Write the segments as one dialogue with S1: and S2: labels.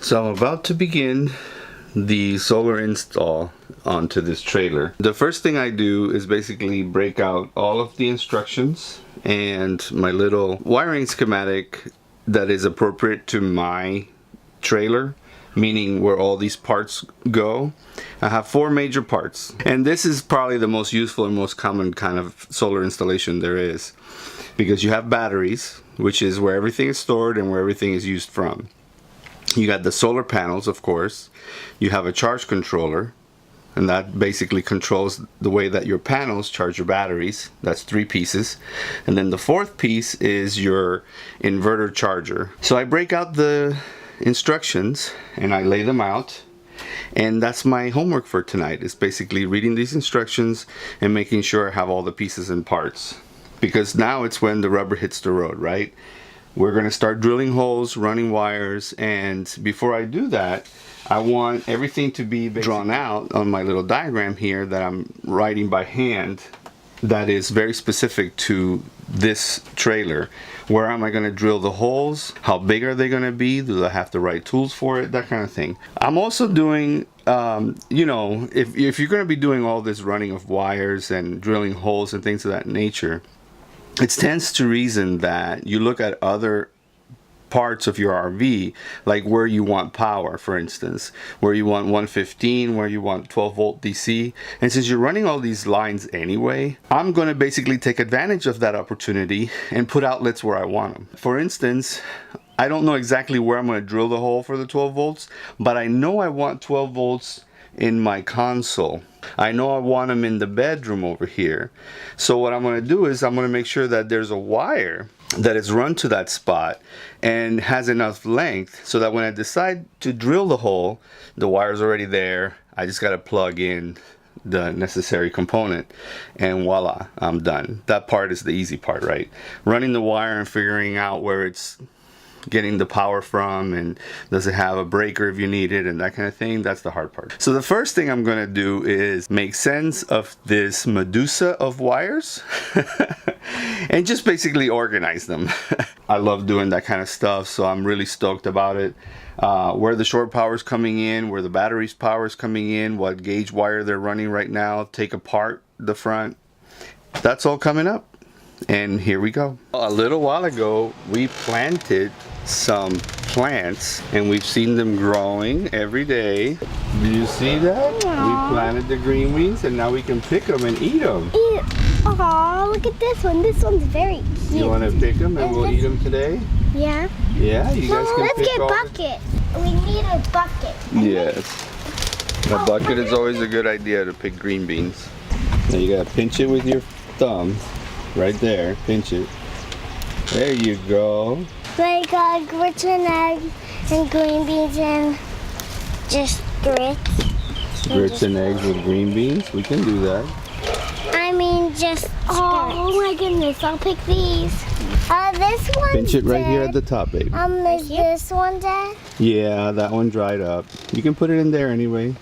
S1: So I'm about to begin the solar install onto this trailer. The first thing I do is basically break out all of the instructions and my little wiring schematic that is appropriate to my trailer, meaning where all these parts go. I have 4 major parts, and this is probably the most useful and most common kind of solar installation there is, because you have batteries, which is where everything is stored and where everything is used from. You got the solar panels, of course. You have a charge controller, and that basically controls the way that your panels charge your batteries. That's 3 pieces. And then the 4th piece is your inverter charger. So I break out the instructions and I lay them out, and that's my homework for tonight. It's basically reading these instructions and making sure I have all the pieces and parts, because now it's when the rubber hits the road, right? We're going to start drilling holes, running wires, and before I do that, I want everything to be drawn out on my little diagram here that I'm writing by hand, that is very specific to this trailer. Where am I going to drill the holes? How big are they going to be? Do I have the right tools for it? That kind of thing. I'm also doing, you know, if you're going to be doing all this running of wires and drilling holes and things of that nature, it stands to reason that you look at other parts of your RV, like where you want power, for instance, where you want 115, where you want 12 volt DC. And since you're running all these lines anyway, I'm going to basically take advantage of that opportunity and put outlets where I want them. For instance, I don't know exactly where I'm going to drill the hole for the 12 volts, but I know I want 12 volts in my console. I know I want them in the bedroom over here. So what I'm going to do is I'm going to make sure that there's a wire that is run to that spot and has enough length so that when I decide to drill the hole, the wire's already there. I just got to plug in the necessary component and voila, I'm done. That part is the easy part, right? Running the wire and figuring out where it's getting the power from, and does it have a breaker if you need it, and that kind of thing. That's the hard part. So the first thing I'm going to do is make sense of this Medusa of wires and just basically organize them. I love doing that kind of stuff, so I'm really stoked about it. Where the short power is coming in, where the battery's power is coming in, what gauge wire they're running right now, take apart the front. That's all coming up. And here we go. A little while ago, we planted some plants and we've seen them growing every day. Do you see that?
S2: Aww.
S1: We planted the green beans and now we can pick them and eat them.
S2: Aw, look at this one. This one's very cute.
S1: You want to pick them and we'll eat them today?
S2: Yeah.
S1: Yeah, you guys can
S2: let's
S1: pick
S2: get a
S1: all
S2: bucket. We need a bucket.
S1: Yes. A bucket is always a good idea to pick green beans. Now you gotta pinch it with your thumb. Right there, pinch it. There you go.
S2: Like grits and eggs and green beans and just grits.
S1: Grits and eggs with green beans? We can do that.
S2: I mean just oh my goodness, I'll pick these. This one's
S1: Pinch it right
S2: dead.
S1: here at the top, baby.
S2: Is this one dead?
S1: Yeah, that one dried up. You can put it in there anyway.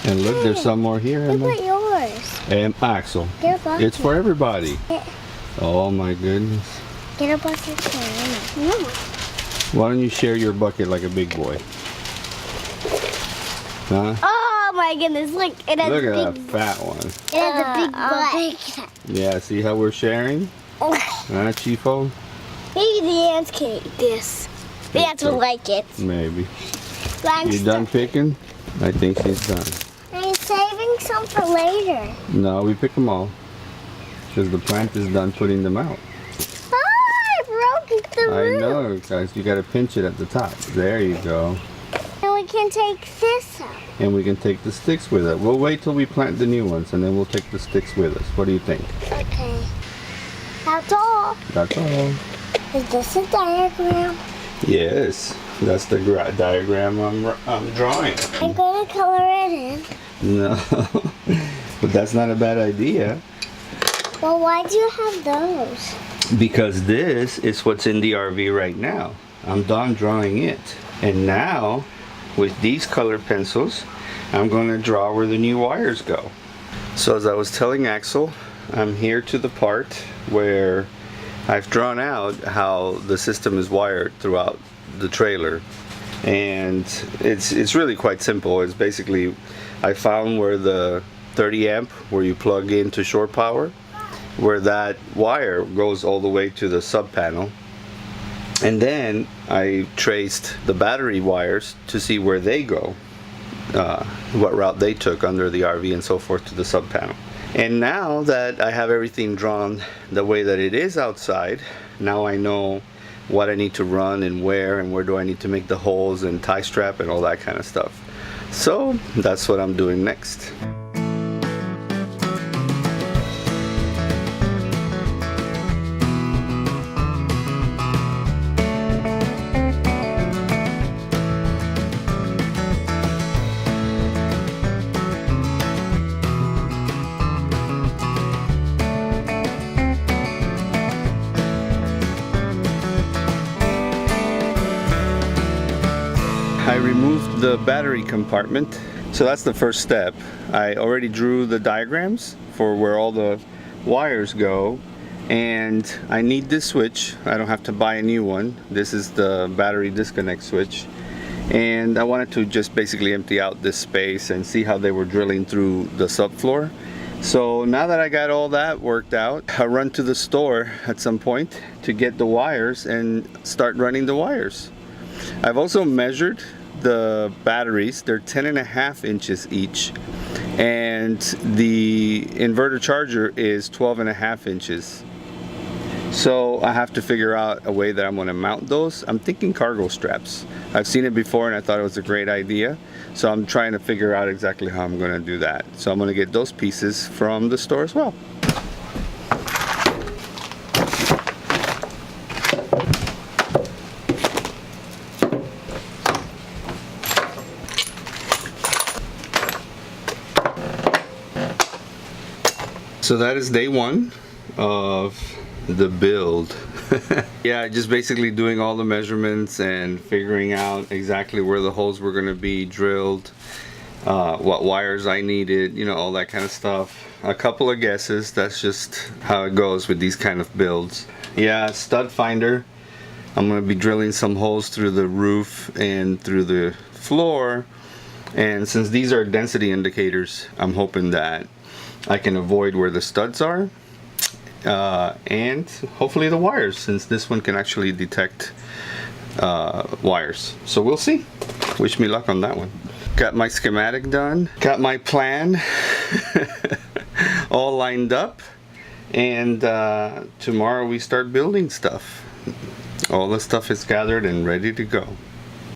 S1: And look, there's some more here, Emma.
S2: Look at yours.
S1: Axel.
S2: Get a bucket.
S1: It's for everybody. Oh my goodness.
S2: Get a bucket for Emma. No.
S1: Why don't you share your bucket like a big boy? Huh?
S2: Oh my goodness, look, it has
S1: Look
S2: a
S1: at
S2: big,
S1: that fat one.
S2: it has a big butt.
S1: Yeah, see how we're sharing? Huh, Chifo?
S2: Maybe the ants can eat this. The ants will like it.
S1: Maybe.
S2: But I'm
S1: You done picking? I think she's done.
S2: I'm saving some for later.
S1: No, we pick them all. Because the plant is done putting them out.
S2: Oh, I broke the root.
S1: I know, guys. You got to pinch it at the top. There you go.
S2: And we can take this out.
S1: And we can take the sticks with it. We'll wait till we plant the new ones, and then we'll take the sticks with us. What do you think?
S2: Okay. That's all.
S1: That's all.
S2: Is this a diagram?
S1: Yes. That's the diagram I'm drawing.
S2: I'm going to color it in.
S1: No. But that's not a bad idea.
S2: Well, why do you have those?
S1: Because this is what's in the RV right now. I'm done drawing it. And now, with these color pencils, I'm going to draw where the new wires go. So as I was telling Axel, I'm here to the part where I've drawn out how the system is wired throughout the trailer, and it's really quite simple. It's basically, I found where the 30 amp where you plug into shore power, where that wire goes all the way to the sub panel, and then I traced the battery wires to see where they go, what route they took under the RV and so forth to the sub panel. And now that I have everything drawn the way that it is outside, now I know what I need to run and where do I need to make the holes and tie strap and all that kind of stuff. So that's what I'm doing next. I removed the battery compartment, so that's the first step. I already drew the diagrams for where all the wires go, and I need this switch. I don't have to buy a new one. This is the battery disconnect switch, and I wanted to just basically empty out this space and see how they were drilling through the subfloor. So now that I got all that worked out, I'll run to the store at some point to get the wires and start running the wires. I've also measured the batteries. They're 10.5 inches each, and the inverter charger is 12.5 inches. So I have to figure out a way that I'm going to mount those. I'm thinking cargo straps. I've seen it before and I thought it was a great idea, so I'm trying to figure out exactly how I'm going to do that. So I'm going to get those pieces from the store as well. So that is day one of the build. Yeah, just basically doing all the measurements and figuring out exactly where the holes were going to be drilled, what wires I needed, you know, all that kind of stuff. A couple of guesses. That's just how it goes with these kind of builds. Yeah, stud finder. I'm going to be drilling some holes through the roof and through the floor, and since these are density indicators, I'm hoping that I can avoid where the studs are, and hopefully the wires, since this one can actually detect wires. So we'll see. Wish me luck on that one. Got my schematic done, got my plan all lined up, and tomorrow we start building stuff. All the stuff is gathered and ready to go.